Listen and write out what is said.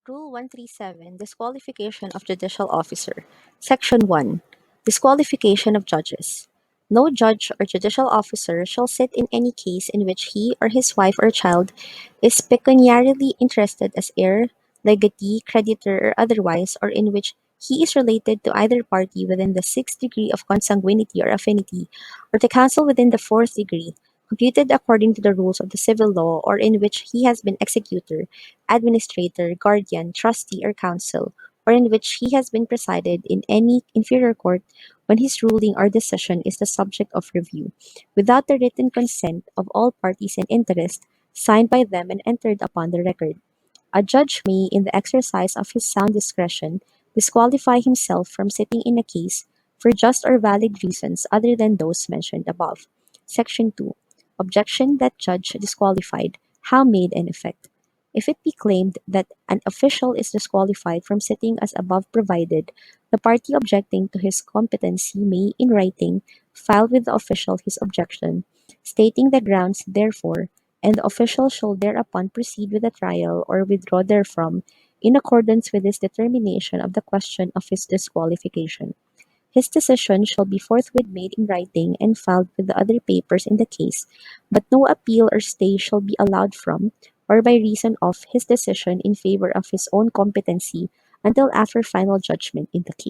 Rule 137, Disqualification of Judicial Officer. Section 1, Disqualification of Judges. No judge or judicial officer shall sit in any case in which he or his wife or child is pecuniarily interested as heir, legatee, creditor, or otherwise, or in which he is related to either party within the sixth degree of consanguinity or affinity, or to counsel within the fourth degree, computed according to the rules of the civil law, or in which he has been executor, administrator, guardian, trustee, or counsel, or in which he has been presided in any inferior court when his ruling or decision is the subject of review, without the written consent of all parties in interest, signed by them and entered upon the record. A judge may, in the exercise of his sound discretion, disqualify himself from sitting in a case for just or valid reasons other than those mentioned above. Section 2. Objection that judge disqualified. How made and effect. If it be claimed that an official is disqualified from sitting as above provided, the party objecting to his competency may, in writing, file with the official his objection, stating the grounds therefor, and the official shall thereupon proceed with the trial or withdraw therefrom in accordance with his determination of the question of his disqualification. His decision shall be forthwith made in writing and filed with the other papers in the case, but no appeal or stay shall be allowed from, or by reason of, his decision in favor of his own competency until after final judgment in the case.